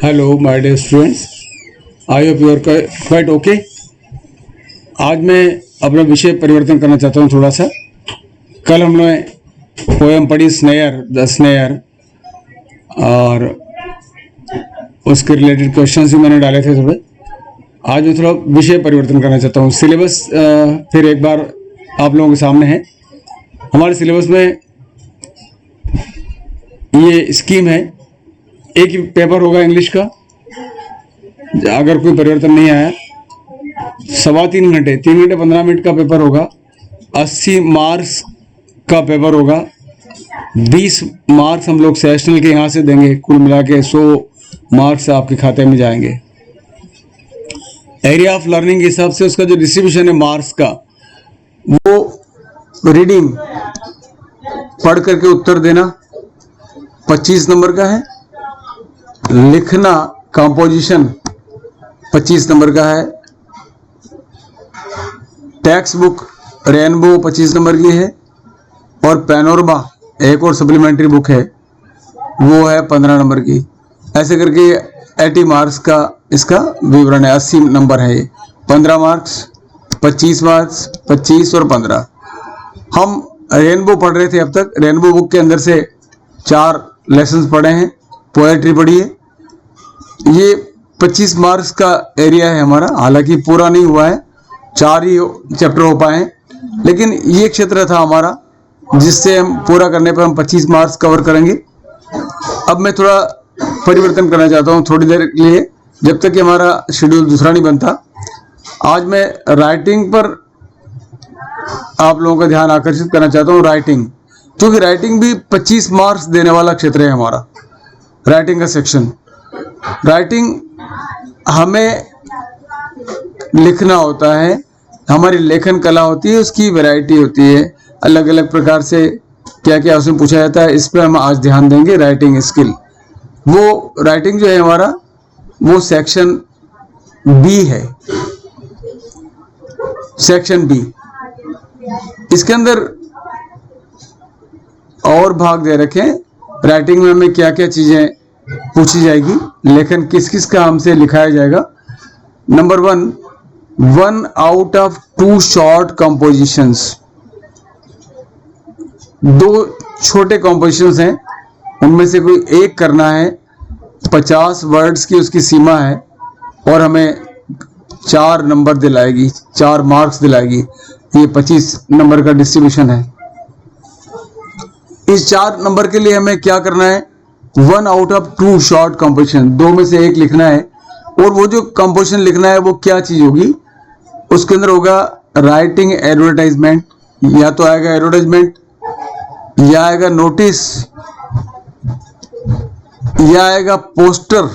Hello my dear students, I hope you are quite okay. आज मैं अपना विषय परिवर्तन करना चाहता हूँ थोड़ा सा। कल हमने पोएम पढ़ी स्नेयर, द स्नेयर, और उसके रिलेटेड क्वेश्चंस भी मैंने डाले थे थोड़े। आज मैं थोड़ा विषय परिवर्तन करना चाहता हूँ। सिलेबस फिर एक बार आप लोगों के सामने है। हमारे सिलेबस में ये स्कीम है, एक ही पेपर होगा इंग्लिश का। अगर कोई परिवर्तन नहीं आया, 3.25 घंटे, 3 घंटे 15 मिनट का पेपर होगा। 80 मार्क्स का पेपर होगा। 20 मार्क्स हम लोग सेशनल के यहाँ से देंगे। कुल मिला के 100 मार्क्स आपके खाते में जाएंगे। एरिया ऑफ लर्निंग के हिसाब से उसका जो डिस्ट्रीब्यूशन है मार्क्स का, वो रीडिंग पढ़ करके उत्तर देना 25 नंबर का है। लिखना कंपोजिशन 25 नंबर का है। टेक्स्ट बुक रेनबो 25 नंबर की है। और पैनोरमा एक और सप्लीमेंट्री बुक है, वो है 15 नंबर की। ऐसे करके 80 मार्क्स का इसका विवरण है। 80 नंबर है ये। 15 मार्क्स, 25 मार्क्स, 25 और 15। हम रेनबो पढ़ रहे थे अब तक। रेनबो बुक के अंदर से 4 लेसन्स पढ़े हैं। पोएट्री पढ़ी है। ये 25 मार्क्स का एरिया है हमारा। हालांकि पूरा नहीं हुआ है, 4 ही चैप्टर हो पाए हैं, लेकिन ये क्षेत्र था हमारा जिससे हम पूरा करने पर हम 25 मार्क्स कवर करेंगे। अब मैं थोड़ा परिवर्तन करना चाहता हूँ थोड़ी देर के लिए, जब तक कि हमारा शेड्यूल दूसरा नहीं बनता। आज मैं राइटिंग पर आप लोगों का ध्यान आकर्षित करना चाहता हूँ। राइटिंग, क्योंकि राइटिंग भी 25 मार्क्स देने वाला क्षेत्र है हमारा, राइटिंग का सेक्शन। राइटिंग हमें लिखना होता है, हमारी लेखन कला होती है, उसकी वैरायटी होती है, अलग अलग प्रकार से क्या क्या उसमें पूछा जाता है। इस पर हम आज ध्यान देंगे। राइटिंग स्किल, वो राइटिंग जो है हमारा, वो सेक्शन बी है। सेक्शन बी, इसके अंदर और भाग दे रखे हैं। राइटिंग में हमें क्या क्या चीजें पूछी जाएगी, लेखन किस किस का हमसे लिखाया जाएगा। Number 1 out of 2 short compositions. 2 छोटे कंपोजिशंस हैं, उनमें से कोई एक करना है। 50 वर्ड्स की उसकी सीमा है और हमें 4 नंबर दिलाएगी, 4 मार्क्स दिलाएगी। ये 25 नंबर का डिस्ट्रीब्यूशन है। इस 4 नंबर के लिए हमें क्या करना है? 1 आउट ऑफ 2 शॉर्ट कंपोजिशन, 2 में से एक लिखना है। और वो जो कंपोजिशन लिखना है वो क्या चीज होगी? उसके अंदर होगा राइटिंग एडवर्टाइजमेंट, या तो आएगा एडवर्टाइजमेंट, या आएगा नोटिस, या आएगा पोस्टर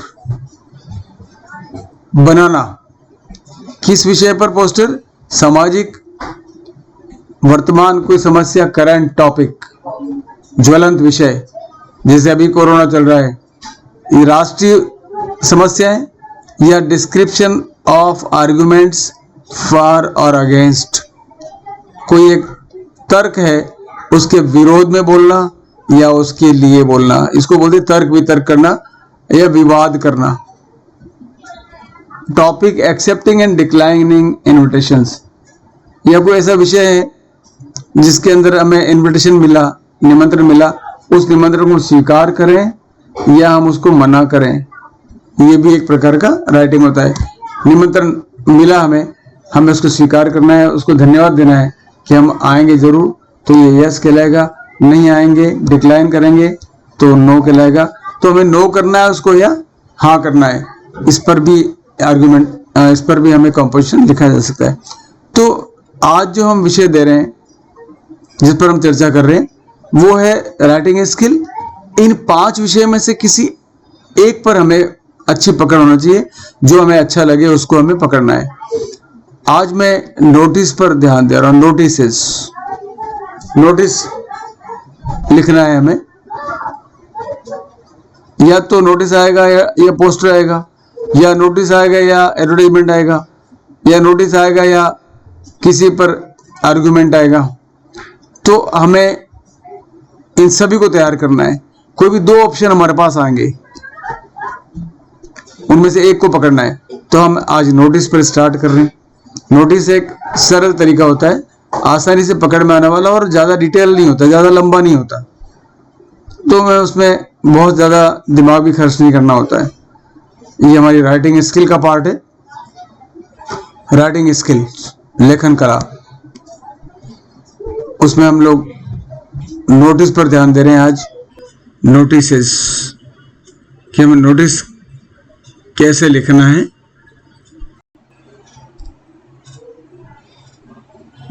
बनाना। किस विषय पर पोस्टर? सामाजिक वर्तमान कोई समस्या, करंट टॉपिक, ज्वलंत विषय, जैसे अभी कोरोना चल रहा है, ये राष्ट्रीय समस्याएं, या डिस्क्रिप्शन ऑफ आर्गुमेंट्स फॉर और अगेंस्ट। कोई एक तर्क है, उसके विरोध में बोलना या उसके लिए बोलना, इसको बोलते तर्क वितर्क करना या विवाद करना। Topic accepting and declining invitations, या कोई ऐसा विषय है जिसके अंदर हमें इन्विटेशन मिला, निमंत्रण मिला, उस निमंत्रण को स्वीकार करें या हम उसको मना करें। ये भी एक प्रकार का राइटिंग होता है। निमंत्रण मिला हमें उसको स्वीकार करना है, उसको धन्यवाद देना है कि हम आएंगे जरूर, तो ये यस कहलाएगा। नहीं आएंगे, डिक्लाइन करेंगे, तो नो कहलाएगा। तो हमें नो करना है उसको या हाँ करना है, इस पर भी आर्गुमेंट, इस पर भी हमें कंपोजिशन लिखा जा सकता है। तो आज जो हम विषय दे रहे हैं, जिस पर हम चर्चा कर रहे हैं, वो है राइटिंग स्किल। इन 5 विषय में से किसी एक पर हमें अच्छी पकड़ होना चाहिए, जो हमें अच्छा लगे उसको हमें पकड़ना है। आज मैं नोटिस पर ध्यान दे रहा हूं। नोटिस लिखना है हमें। या तो नोटिस आएगा या पोस्टर आएगा, या नोटिस आएगा या एडवर्टाइजमेंट आएगा, या नोटिस आएगा या किसी पर आर्गुमेंट आएगा। तो हमें इन सभी को तैयार करना है। कोई भी 2 ऑप्शन हमारे पास आएंगे, उनमें से एक को पकड़ना है। तो हम आज नोटिस पर स्टार्ट कर रहे हैं। नोटिस एक सरल तरीका होता है, आसानी से पकड़ में आने वाला, और ज़्यादा डिटेल नहीं होता, ज़्यादा लंबा नहीं होता, तो मैं उसमें बहुत ज़्यादा दिमाग भी खर्च नहीं करना होता है। ये हमारी राइटिंग स्किल का पार्ट है। राइटिंग स्किल, लेखन कला, उसमें हम लोग नोटिस पर ध्यान दे रहे हैं आज। नोटिसेस कि हमें नोटिस कैसे लिखना है।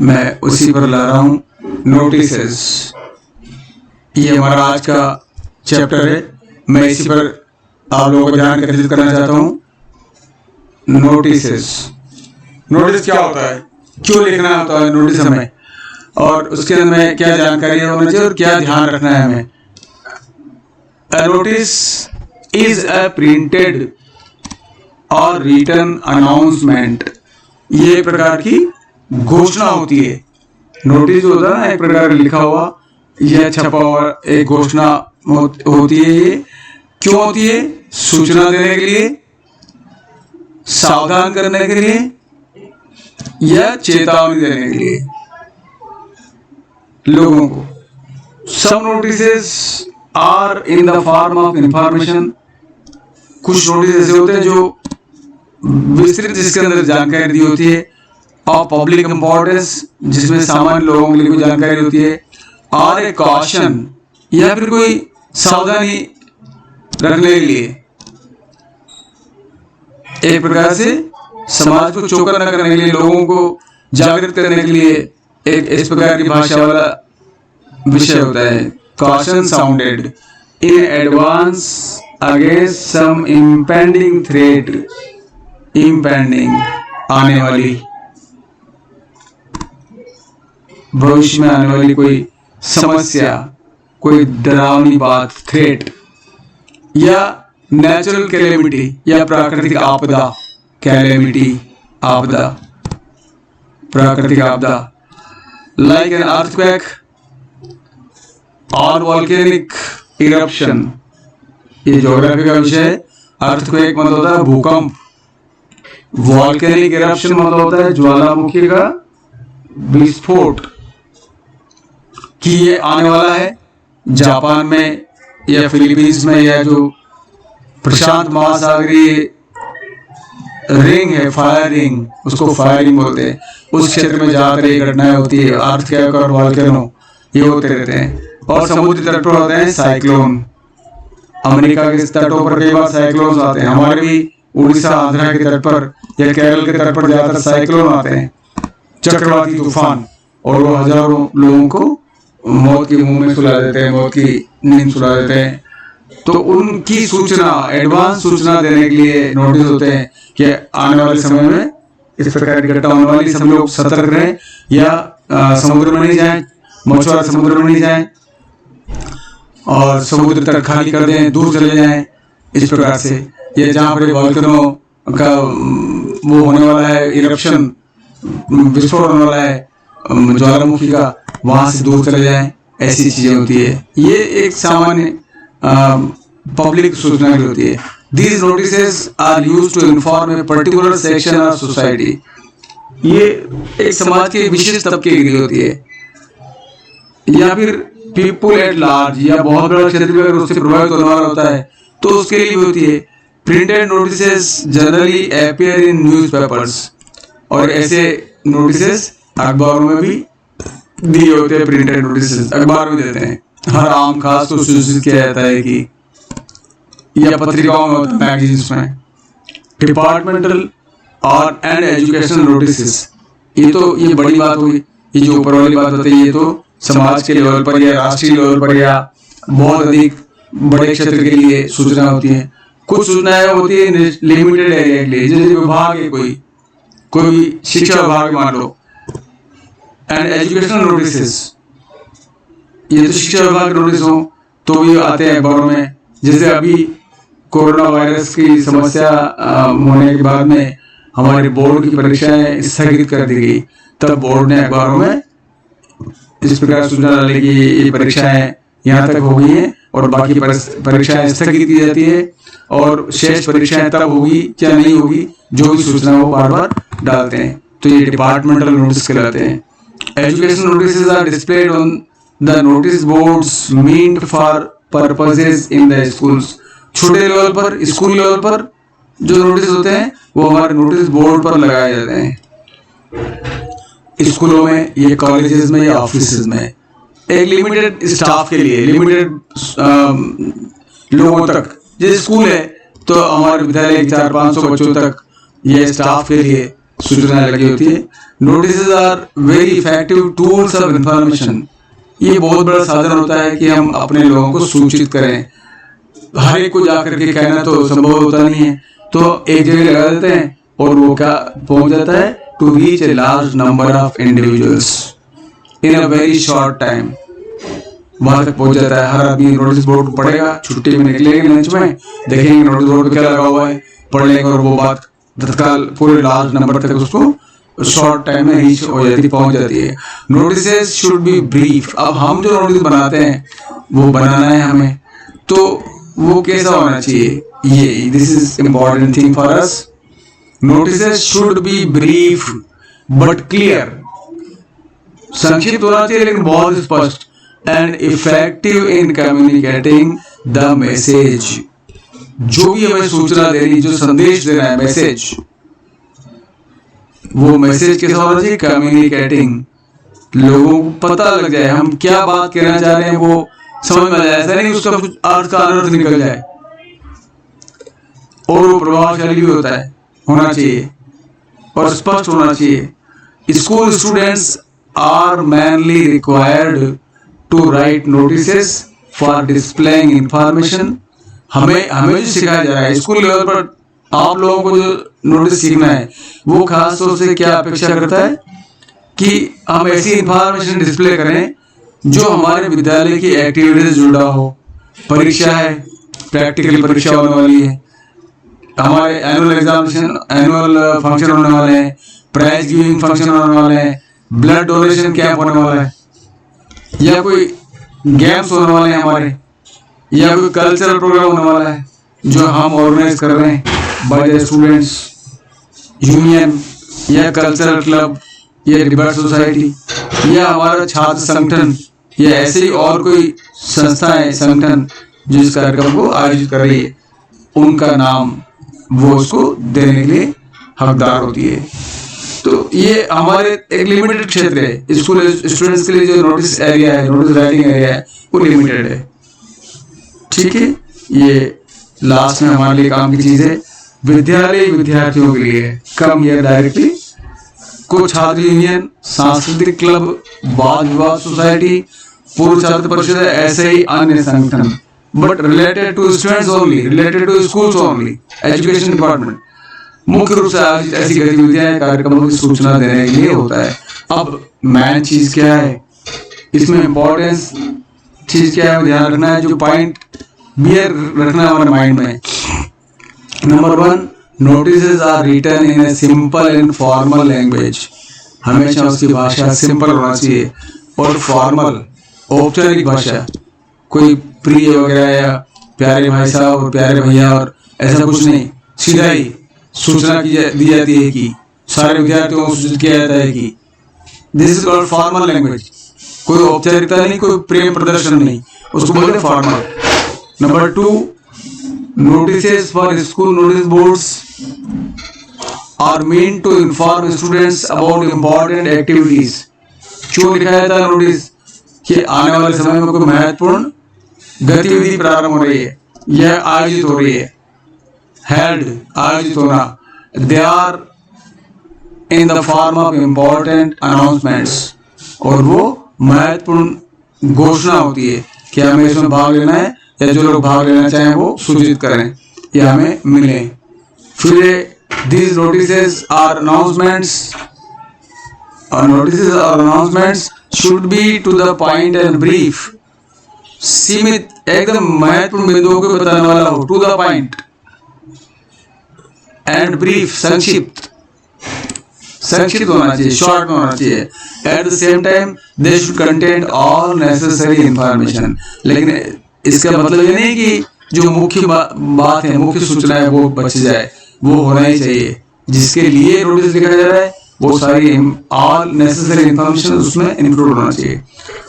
मैं उसी पर ला रहा हूं नोटिसेस। ये हमारा आज का चैप्टर है। मैं इसी पर आप लोगों को ध्यान केंद्रित करना चाहता हूं। नोटिसेस, नोटिस क्या होता है, क्यों लिखना होता है नोटिस हमें, और उसके अंदर में क्या जानकारी होना चाहिए और क्या ध्यान रखना है हमें। A notice is a printed or written announcement। ये एक प्रकार की घोषणा होती है। नोटिस जो होता है ना, एक प्रकार का लिखा हुआ या छपा हुआ एक घोषणा होती है। ये क्यों होती है? सूचना देने के लिए, सावधान करने के लिए, या चेतावनी देने के लिए लोगों को। Some notices are in the form of information। कुछ नोटिस ऐसे होते हैं जो विस्तृत, जिसके अंदर जानकारी दी होती है, और पब्लिक इंपॉर्टेंस, जिसमें सामान्य लोगों के लिए कोई जानकारी होती है, और एक कॉशन, या फिर कोई सावधानी रखने के लिए, एक प्रकार से समाज को चौकन्ना न करने के लिए, लोगों को जागृत करने के लिए एक इस प्रकार की भाषा वाला विषय होता है। Caution sounded in advance against some impending threat. Impending, आने वाली, भविष्य में आने वाली कोई समस्या, कोई डरावनी बात, थ्रेट, या नेचुरल कैलेमिटी, या प्राकृतिक आपदा। कैलेमिटी, आपदा, प्राकृतिक आपदा, लाइक एन अर्थक्वेक और वॉल्केनिक इरप्शन। ये ज्योग्राफी का विषय है। अर्थक्वेक मतलब होता है भूकंप, वॉल्केनिक इरप्शन मतलब होता है ज्वालामुखी का विस्फोट, कि ये आने वाला है जापान में या फिलीपींस में, या जो प्रशांत महासागरीय रिंग है, फायर रिंग, उसको फायरिंग बोलते हैं। उस क्षेत्र में ज्यादातर ये घटनाएं होती है। अर्थक्वेक और वॉल्केनो ये होते रहते हैं। और समुद्री तट पर होते हैं साइक्लोन। अमेरिका के तटों पर कई बार साइक्लोन आते हैं। हमारे भी उड़ीसा, आंध्रा के तट पर या केरल के तट पर ज्यादातर साइक्लोन आते हैं, चक्रवाती तूफान, और वो हजारों लोगों को मौत के मुंह में सुला देते हैं, मौत की नींद सुला देते हैं। तो उनकी सूचना, एडवांस सूचना देने के लिए नोटिस होते हैं कि आने वाले समय में इस प्रकार की घटना होने वाली, सब लोग सतर्क रहें, या समुद्र में नहीं जाएं, मछुआरा समुद्र में नहीं जाएं, और समुद्र तट खाली कर दें, दूर चले जाएं। इस प्रकार से, ये जहाँ पर वॉल्केनो का वो होने वाला है, इरप्शन, विस्फोट होने वाला है ज्वालामुखी का, वहां से दूर चले जाएं। ऐसी चीजें होती है। ये एक सामान्य पब्लिक सूचना की होती है। These notices are used to inform a particular section of society। ये एक समाज के विशेष तबके के लिए होती है, या फिर पीपुल एट लार्ज, या बहुत बड़ा क्षेत्र भी अगर उससे प्रभावित होने वाला होता है तो उसके लिए भी होती है। Printed notices generally appear in newspapers. और ऐसे नोटिसेस अखबारों में भी दिए होते हैं। प्रिंटेड नोटिसेस अखबार में देते हैं। हर आम खास को सूचित किया जाता है कि, या पत्रिकाओं में होता है, मैगजीन्स में। डिपार्टमेंटल और एंड एजुकेशनल नोटिसेस, ये बड़ी बात हुई। ये जो ऊपर वाली बात होती है, ये तो समाज के लेवल पर या राष्ट्रीय लेवल पर या बहुत अधिक बड़े क्षेत्र के लिए सूचना होती है। कुछ सूचनाएं होती है लिमिटेड एरिया के लिए, जैसे विभाग है, कोई भी शिक्षा विभाग मान लो। एंड एजुकेशनल नोटिसेस, ये तो शिक्षा विभाग नोटिस हो तो भी आते हैं अखबारों में। जैसे अभी कोरोना वायरस की समस्या होने के बाद में हमारी बोर्ड की परीक्षाएं स्थगित कर दी गई, तब बोर्ड ने अखबारों में इस प्रकार सूचना डाले कि ये परीक्षाएं यहाँ तक हो गई है और बाकी परीक्षाएं स्थगित की जाती है और शेष परीक्षाएं तब होगी क्या नहीं होगी, जो भी सूचना वो बार बार डालते हैं। तो ये डिपार्टमेंटल नोटिस कहलाते हैं। Education notices are displayed on the notice boards meant for purposes in the schools. छोटे लेवल पर, स्कूल लेवल पर जो नोटिस होते हैं वो हमारे नोटिस बोर्ड पर लगाए जाते हैं, स्कूलों में, ये कॉलेजेस में या ऑफिस में, एक लिमिटेड स्टाफ के लिए, लिमिटेड लोगों तक। जैसे स्कूल है तो हमारे विद्यालय 400-500 बच्चों तक ये स्टाफ के लिए सूचना लगी होती है। Notice are very effective tools of information. ये बहुत बड़ा साधन होता है कि हम अपने लोगों को सूचित करें। हर एक को जाकर के कहना तो संभव होता नहीं है, तो एक जगह लगा देते हैं और वो क्या पहुंच जाता है, to reach a large number of individuals in a very short time. वहां तक पहुंच जाता है। हर आदमी नोटिस बोर्ड पढ़ेगा, छुट्टी में निकलेंगे, लंच में देखेंगे नोटिस बोर्ड पे क्या लगा हुआ है, पढ़ लेंगे और वो बात तत्काल पूरे लार्ज नंबर तक उसको शॉर्ट टाइम में रीच हो जाती, पहुंच जाती है। Notice should be brief. अब हम जो नोटिस बनाते हैं वो बनाना है हमें, तो वो कैसा होना चाहिए, ये this is important thing for us. Notice should be brief but clear. संक्षिप्त होना चाहिए लेकिन बहुत स्पष्ट, and effective in communicating the message. जो भी हमें सूचना दे रही, जो संदेश दे रहा है, मैसेज, वो मैसेज कैसा होना चाहिए, कम्युनिकेटिंग। लोगों को पता लग जाए हम क्या बात कहना चाह रहे हैं, वो समझ में आ जाए। ऐसा नहीं उसका कुछ अर्थ का अनर्थ निकल जाए, और वो प्रभावशाली भी होता है, होना चाहिए और स्पष्ट होना चाहिए। School students are mainly required to write notices for displaying information. हमें जो सिखाया जा रहा है स्कूल लेवल पर, आप लोगों को जो नोटिस सीखना है वो खास तौर से क्या अपेक्षा करता है कि हम ऐसी इंफॉर्मेशन डिस्प्ले करें जो हमारे विद्यालय की एक्टिविटी से जुड़ा हो। परीक्षा है, प्रैक्टिकल परीक्षा होने वाली है, हमारे एनुअल एग्जामिनेशन, एनुअल फंक्शन होने वाले हैं, प्राइज गिविंग फंक्शन होने वाले हैं, ब्लड डोनेशन कैंप होने वाला है, या कोई गेम्स होने वाले हैं हमारे, या कोई कल्चरल प्रोग्राम होने वाला है जो हम ऑर्गेनाइज कर रहे हैं बाय द स्टूडेंट्स यूनियन या कल्चरल क्लब या रिबर्ट सोसाइटी या हमारा छात्र संगठन या ऐसे ही और कोई संस्थाएं, संगठन जो इस कार्यक्रम को आयोजित कर रही है, उनका नाम वो उसको देने के लिए हकदार होती है। तो ये हमारे एक लिमिटेड क्षेत्र है। स्कूल स्टूडेंट्स के लिए जो नोटिस एरिया है, नोटिस राइटिंग एरिया है, वो लिमिटेड है। ठीक है, ये लास्ट में हमारे लिए काम की चीज है। विद्यालय विद्यार्थियों के लिए कम हियर डायरेक्टली को छात्र यूनियन, सांस्कृतिक क्लब, वाद विवाद सोसाइटी, पूर्व छात्र परिषद, ऐसे ही अन्य संगठन, but related to students only, related to schools only, education department. मुख्य रूप से आज ऐसी गतिविधियां कार्यक्रमों की सूचना देने के लिए होता है। अब मेन चीज क्या है इसमें, इम्पोर्टेंस चीज क्या है, ध्यान रखना है, जो पॉइंट बियर रखना है हमारे माइंड में। Number 1, notices are written in a simple and formal language. हमेशा उसकी भाषा सिंपल होना चाहिए और फॉर्मल, औपचारिक भाषा, कोई प्रिय वगैरह या प्यारे भाई साहब और प्यारे भैया और ऐसा कुछ नहीं, सीधा ही सूचना दी जाती है कि सारे विद्यार्थियों को सूचित किया जाता है कि this is called formal language. कोई औपचारिकता नहीं, कोई प्रेम प्रदर्शन नहीं, उसको बोलते हैं formal. Number 2, notices for school notice boards are meant to inform students about important activities। क्यों लिखा जाता है नोटिस कि आने वाले समय में कोई महत्वपूर्ण गतिविधि प्रारंभ हो रही है या आयोजित हो रही है, हेल्ड, आयोजित होना। They are in the form of important announcements, और वो महत्वपूर्ण घोषणा होती है कि हमें इसमें भाग लेना है या जो लोग भाग लेना चाहें वो सूचित करें या हमें मिले। फिर these notices or announcements should be to the point and brief। सीमित, एकदम महत्वपूर्ण बिंदुओं को बताने वाला हो, to the point and brief, संक्षिप्त। संक्षिप्त होना चाहिए, शॉर्ट में होना चाहिए। At the same time they should contain all necessary information. लेकिन इसका मतलब ये नहीं कि जो मुख्य बात है, मुख्य सूचना है वो बच जाए, वो होना ही चाहिए। जिसके लिए नोटिस लिखा जा रहा है वो सारी ऑल नेसेसरी इंफॉर्मेशन उसमें इंक्लूड होना चाहिए।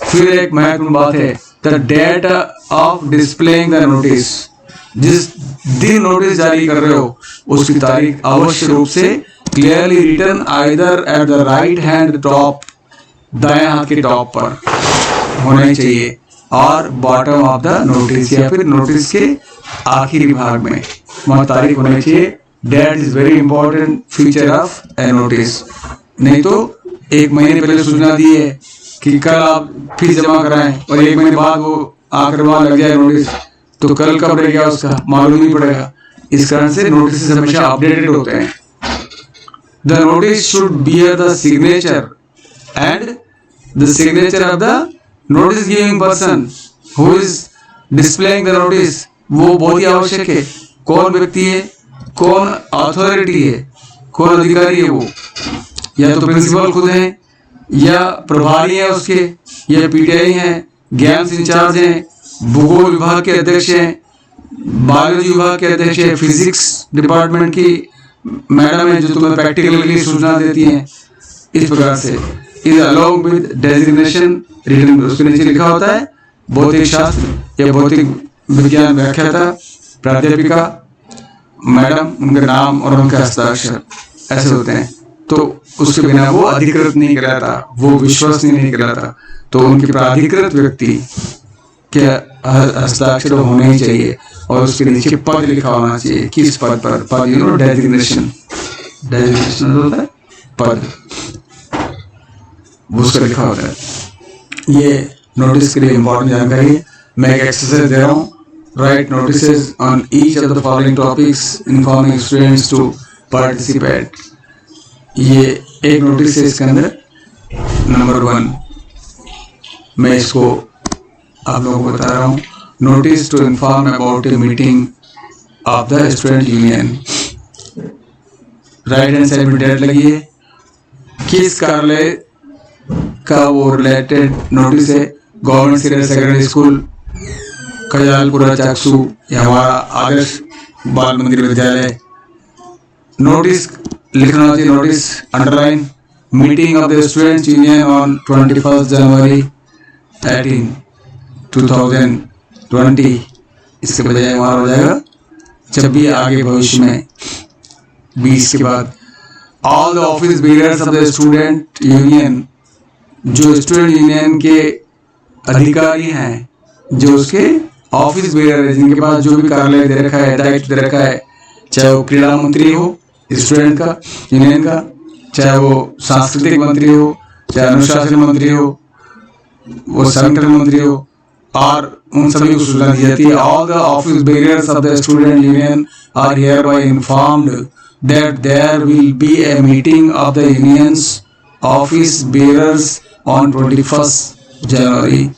फिर एक महत्वपूर्ण बात है the date of displaying the notice. जिस दिन नोटिस जारी कर रहे हो उसकी तारीख अवश्य रूप से clearly written either at the right hand top, दाएं हाथ के टॉप पर होना चाहिए, और बॉटम ऑफ द नोटिस या फिर नोटिस के आखिरी भाग में वहां तारीख होनी चाहिए। Date is very important feature of a notice. नहीं तो एक महीने पहले सूचना दी है कि कल आप फीस जमा कराएं और एक महीने बाद वो आकर वहां लग जाए नोटिस, तो कल कब रह गया उसका मालूम नहीं पड़ेगा। इस कारण से नोटिस हमेशा अपडेटेड होते हैं। The notice should bear the signature and the signature of the notice giving person who is displaying the notice. वो बहुत ही आवश्यक है। कौन व्यक्ति है, कौन अथॉरिटी है, कौन अधिकारी है, वो या तो प्रिंसिपल खुद है, या प्रभारी है उसके, या पीटीआई है, ज्ञान इंचार्ज है, भूगोल विभाग के अध्यक्ष हैं, बायोलॉजी विभाग के अध्यक्ष है, फिजिक्स डिपार्टमेंट की मैडम है जो तुम्हें प्रैक्टिकल के लिए सूचना देती हैं। इस प्रकार से is along with designation written, उसके नीचे लिखा होता है भौतिक शास्त्र या भौतिक विज्ञान व्याख्याता, प्राध्यापिका, मैडम, उनका नाम और उनका हस्ताक्षर ऐसे होते हैं। तो उसके बिना वो अधिकृत नहीं कहलाता, वो विश्वसनीय नहीं कहलाता। तो उनके प्राधिकृत व्यक्ति के हस्ताक्षर होने ही चाहिए और उसके नीचे पद लिखा होना चाहिए। किस पद पर? पद यू नो डेजिग्नेशन, डेजिग्नेशन होता है पद, वो उसका लिखा होता है। ये नोटिस के लिए इम्पोर्टेंट जानकारी है। मैं एक एक्सरसाइज दे रहा हूँ। Write notices on each of the following topics, informing students to participate. ये एक नोटिस है इसके अंदर, नंबर 1 मैं इसको आप लोगों को बता रहा हूँ। Notice to inform about a meeting of the student union. Right hand side में डेट लगी है। किस कार्यालय का वो रिलेटेड नोटिस है? Government senior secondary school Khajalpura Chaksu या हमारा आदर्श बाल मंदिर विद्यालय। नोटिस लिखना चाहिए, notice underline, meeting of the students union on 21 January 18, 2020। इसके बजाय हमारा हो जाएगा 26 आगे भविष्य में 20 के बाद। All the office bearers of the student union, जो स्टूडेंट यूनियन के अधिकारी हैं, जो उसके ऑफिस बेयर है, जिनके पास जो भी कार्यालय दे रखा है, दायित्व दे रखा है, चाहे वो क्रीड़ा मंत्री हो स्टूडेंट का यूनियन का, चाहे वो सांस्कृतिक मंत्री हो, चाहे अनुशासन मंत्री हो, वो संगठन मंत्री हो, और उन सभी को सूचना दी जाती है। All the office bearers of the student union are hereby informed that there will be a meeting of the unions office bearers on 21 January.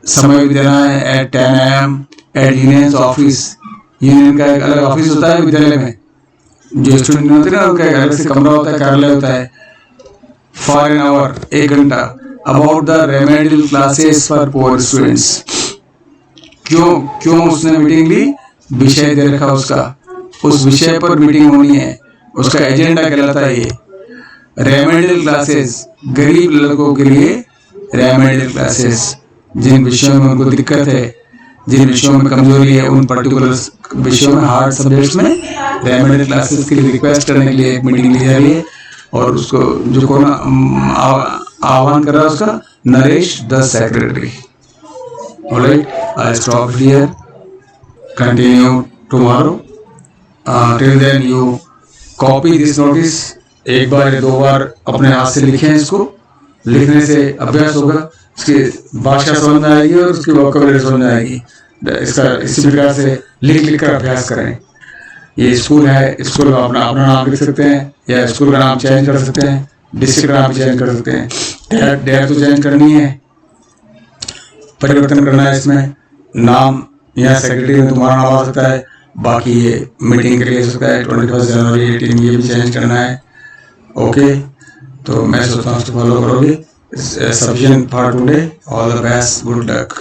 समय भी देना है at 10 AM at union office. Union का एक अलग ऑफिस होता है विद्यालय में, जो स्टूडेंट होते हैं ना उनका एक अलग से कमरा होता है, कार्यालय होता है। फॉर एन आवर, 1 घंटा, about the remedial classes for poor students. क्यों उसने मीटिंग ली? विषय दे रखा उसका, उस विषय पर मीटिंग होनी है, उसका एजेंडा कहलाता है ये। रेमेडियल क्लासेस, गरीब लड़कों के लिए रेमेडियल क्लासेस, जिन विषयों में उनको दिक्कत है, जिन विषयों में कमजोरी है, उन पर्टिकुलर विषयों में, हार्ड सब्जेक्ट्स में रेमेडियल क्लासेस के लिए रिक्वेस्ट करने के लिए एक मीटिंग ली जा रही है। और उसको जो कौन आह्वान कर रहा है उसका? Naresh the secretary. Alright, I stop here, continue tomorrow. Till then you copy this notice. एक बार या 2 बार अपने हाथ से लिखें इसको। लिखने से अभ्यास होगा, उसकी भाषा समझ में आएगी और उसकी वोकैबुलरी समझ में आएगी। इसका इसी प्रकार से लिख कर अभ्यास करें। ये स्कूल है, स्कूल में अपना नाम लिख सकते हैं या स्कूल का नाम चेंज कर सकते हैं, डिस्ट्रिक्ट का नाम चेंज कर सकते हैं। डेट तो चेंज करनी है, परिवर्तन करना है इसमें। नाम यहाँ सेक्रेटरी में तुम्हारा नाम आ सकता है, बाकी ये मीटिंग के लिए हो सकता है 21 जनवरी 18, ये भी चेंज करना है। ओके, तो मैं सोचता हूँ उसको फॉलो करोगे। Sufficient for today, all the best, good luck.